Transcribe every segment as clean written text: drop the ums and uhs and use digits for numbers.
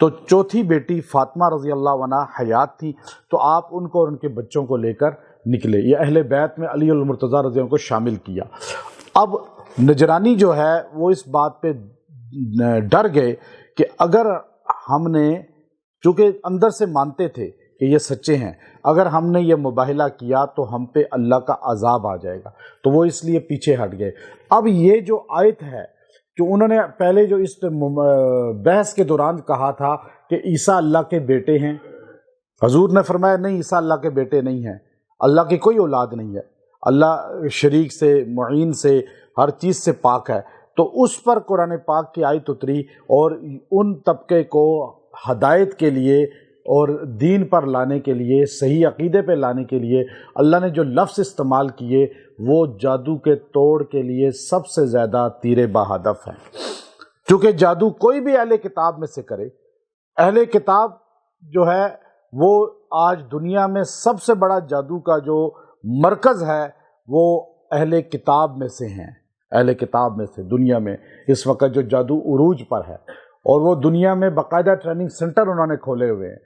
تو چوتھی بیٹی فاطمہ رضی اللہ عنہ حیات تھی، تو آپ ان کو اور ان کے بچوں کو لے کر نکلے۔ یہ اہل بیت میں علی المرتضیٰ رضی اللہ عنہ کو شامل کیا۔ اب نجرانی جو ہے وہ اس بات پہ ڈر گئے کہ اگر ہم نے، چونکہ اندر سے مانتے تھے کہ یہ سچے ہیں، اگر ہم نے یہ مباہلہ کیا تو ہم پہ اللہ کا عذاب آ جائے گا، تو وہ اس لیے پیچھے ہٹ گئے۔ اب یہ جو آیت ہے کہ انہوں نے پہلے جو اس بحث کے دوران کہا تھا کہ عیسیٰ اللہ کے بیٹے ہیں، حضور نے فرمایا نہیں، عیسیٰ اللہ کے بیٹے نہیں ہیں، اللہ کی کوئی اولاد نہیں ہے، اللہ شریک سے، معین سے، ہر چیز سے پاک ہے۔ تو اس پر قرآن پاک کی آیت اتری اور ان طبقے کو ہدایت کے لیے اور دین پر لانے کے لیے، صحیح عقیدے پہ لانے کے لیے اللہ نے جو لفظ استعمال کیے وہ جادو کے توڑ کے لیے سب سے زیادہ تیر بہدف ہیں۔ چونکہ جادو کوئی بھی اہل کتاب میں سے کرے، اہل کتاب جو ہے وہ آج دنیا میں سب سے بڑا جادو کا جو مرکز ہے وہ اہل کتاب میں سے ہیں، اہل کتاب میں سے دنیا میں اس وقت جو جادو عروج پر ہے، اور وہ دنیا میں باقاعدہ ٹریننگ سینٹر انہوں نے کھولے ہوئے ہیں،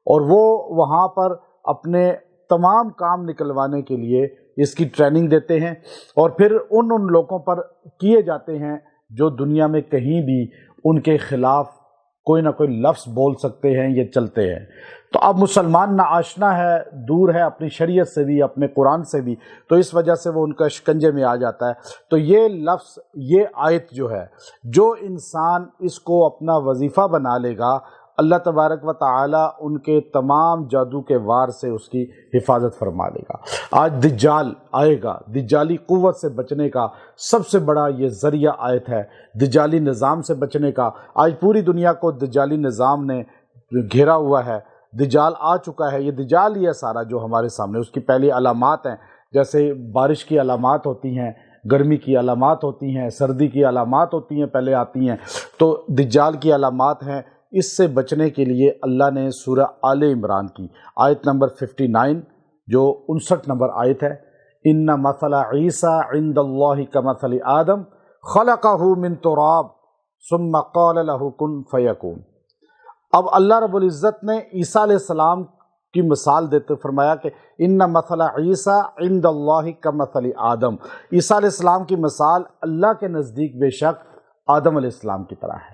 اور وہ وہاں پر اپنے تمام کام نکلوانے کے لیے اس کی ٹریننگ دیتے ہیں، اور پھر ان لوگوں پر کیے جاتے ہیں جو دنیا میں کہیں بھی ان کے خلاف کوئی نہ کوئی لفظ بول سکتے ہیں، یہ چلتے ہیں۔ تو اب مسلمان نہ آشنا ہے، دور ہے اپنی شریعت سے بھی، اپنے قرآن سے بھی، تو اس وجہ سے وہ ان کا شکنجے میں آ جاتا ہے۔ تو یہ لفظ، یہ آیت جو ہے، جو انسان اس کو اپنا وظیفہ بنا لے گا، اللہ تبارک و تعالی ان کے تمام جادو کے وار سے اس کی حفاظت فرما لے گا۔ آج دجال آئے گا، دجالی قوت سے بچنے کا سب سے بڑا یہ ذریعہ آیت ہے، دجالی نظام سے بچنے کا۔ آج پوری دنیا کو دجالی نظام نے گھیرا ہوا ہے، دجال آ چکا ہے، یہ دجال ہی ہے سارا جو ہمارے سامنے۔ اس کی پہلی علامات ہیں، جیسے بارش کی علامات ہوتی ہیں، گرمی کی علامات ہوتی ہیں، سردی کی علامات ہوتی ہیں، پہلے آتی ہیں، تو دجال کی علامات ہیں۔ اس سے بچنے کے لیے اللہ نے سورہ آل عمران کی آیت نمبر 59 جو 59 نمبر آیت ہے، ان مثل عیسیٰ عند اللہ کمثل آدم خلقہ من تراب ثم قال له کن فیکون۔ اب اللہ رب العزت نے عیسیٰ علیہ السلام کی مثال دیتے فرمایا کہ ان مثل عیسیٰ عند اللہ کمثل آدم، عیسیٰ علیہ السلام کی مثال اللہ کے نزدیک بے شک آدم علیہ السلام کی طرح ہے۔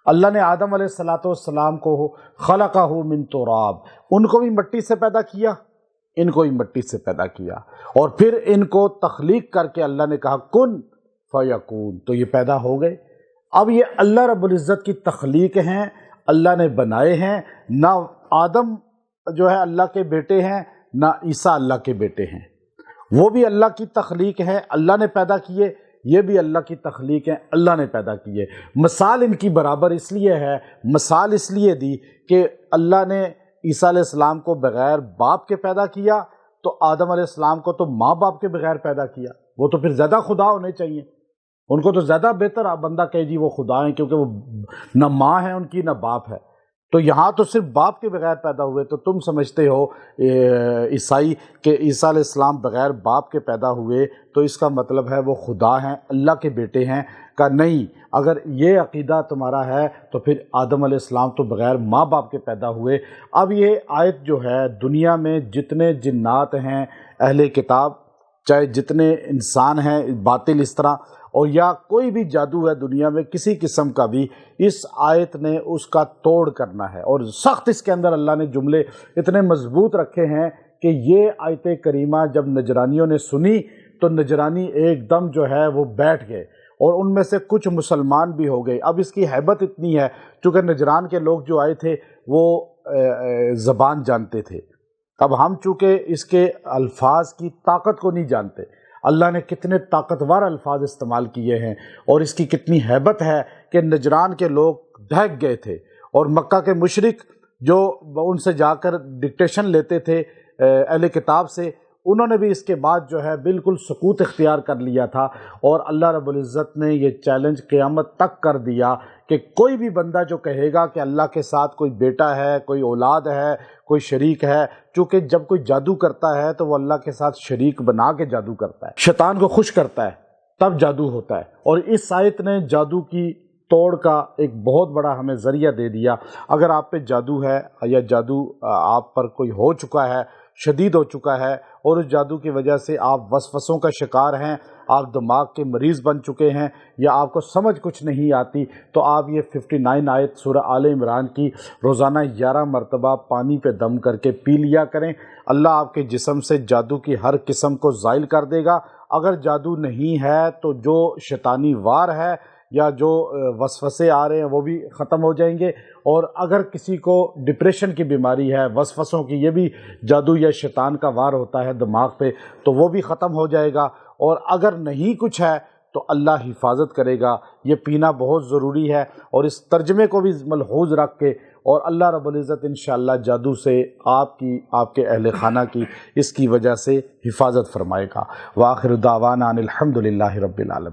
اللہ نے آدم علیہ السلام کو خلقہ من تراب، ان کو بھی مٹی سے پیدا کیا، ان کو بھی مٹی سے پیدا کیا، اور پھر ان کو تخلیق کر کے اللہ نے کہا کن فیکون، تو یہ پیدا ہو گئے۔ اب یہ اللہ رب العزت کی تخلیق ہیں، اللہ نے بنائے ہیں، نہ آدم جو ہے اللہ کے بیٹے ہیں، نہ عیسیٰ اللہ کے بیٹے ہیں، وہ بھی اللہ کی تخلیق ہے، اللہ نے پیدا کیے، یہ بھی اللہ کی تخلیق ہے، اللہ نے پیدا کیے۔ مثال ان کی برابر اس لیے ہے، مثال اس لیے دی کہ اللہ نے عیسیٰ علیہ السلام کو بغیر باپ کے پیدا کیا، تو آدم علیہ السلام کو تو ماں باپ کے بغیر پیدا کیا، وہ تو پھر زیادہ خدا ہونے چاہیے، ان کو تو زیادہ بہتر بندہ کہے جی وہ خدا ہیں، کیونکہ وہ نہ ماں ہے ان کی نہ باپ ہے، تو یہاں تو صرف باپ کے بغیر پیدا ہوئے، تو تم سمجھتے ہو عیسائی کہ عیسیٰ علیہ السلام بغیر باپ کے پیدا ہوئے تو اس کا مطلب ہے وہ خدا ہیں، اللہ کے بیٹے ہیں، کہ نہیں، اگر یہ عقیدہ تمہارا ہے تو پھر آدم علیہ السلام تو بغیر ماں باپ کے پیدا ہوئے۔ اب یہ آیت جو ہے دنیا میں جتنے جنات ہیں اہل کتاب، چاہے جتنے انسان ہیں باطل اس طرح، اور یا کوئی بھی جادو ہے دنیا میں کسی قسم کا بھی، اس آیت نے اس کا توڑ کرنا ہے، اور سخت اس کے اندر اللہ نے جملے اتنے مضبوط رکھے ہیں کہ یہ آیت کریمہ جب نجرانیوں نے سنی تو نجرانی ایک دم جو ہے وہ بیٹھ گئے، اور ان میں سے کچھ مسلمان بھی ہو گئے۔ اب اس کی ہیبت اتنی ہے، چونکہ نجران کے لوگ جو آئے تھے وہ زبان جانتے تھے، اب ہم چونکہ اس کے الفاظ کی طاقت کو نہیں جانتے، اللہ نے کتنے طاقتور الفاظ استعمال کیے ہیں، اور اس کی کتنی ہیبت ہے کہ نجران کے لوگ دہک گئے تھے، اور مکہ کے مشرک جو ان سے جا کر ڈکٹیشن لیتے تھے اہل کتاب سے، انہوں نے بھی اس کے بعد جو ہے بالکل سکوت اختیار کر لیا تھا، اور اللہ رب العزت نے یہ چیلنج قیامت تک کر دیا کہ کوئی بھی بندہ جو کہے گا کہ اللہ کے ساتھ کوئی بیٹا ہے، کوئی اولاد ہے، کوئی شریک ہے، چونکہ جب کوئی جادو کرتا ہے تو وہ اللہ کے ساتھ شریک بنا کے جادو کرتا ہے، شیطان کو خوش کرتا ہے، تب جادو ہوتا ہے، اور اس آیت نے جادو کی توڑ کا ایک بہت بڑا ہمیں ذریعہ دے دیا۔ اگر آپ پہ جادو ہے یا جادو آپ پر کوئی ہو چکا ہے، شدید ہو چکا ہے، اور اس جادو کی وجہ سے آپ وسوسوں کا شکار ہیں، آپ دماغ کے مریض بن چکے ہیں، یا آپ کو سمجھ کچھ نہیں آتی، تو آپ یہ 59 آیت سورہ آل عمران کی روزانہ 11 مرتبہ پانی پہ دم کر کے پی لیا کریں۔ اللہ آپ کے جسم سے جادو کی ہر قسم کو زائل کر دے گا۔ اگر جادو نہیں ہے تو جو شیطانی وار ہے یا جو وسوسے آ رہے ہیں وہ بھی ختم ہو جائیں گے، اور اگر کسی کو ڈپریشن کی بیماری ہے، وسوسوں کی، یہ بھی جادو یا شیطان کا وار ہوتا ہے دماغ پہ، تو وہ بھی ختم ہو جائے گا۔ اور اگر نہیں کچھ ہے تو اللہ حفاظت کرے گا۔ یہ پینا بہت ضروری ہے، اور اس ترجمے کو بھی ملحوظ رکھ کے، اور اللہ رب العزت انشاءاللہ جادو سے آپ کے اہل خانہ کی اس کی وجہ سے حفاظت فرمائے گا۔ وآخر دعوانا ان الحمد للہ رب العالمین۔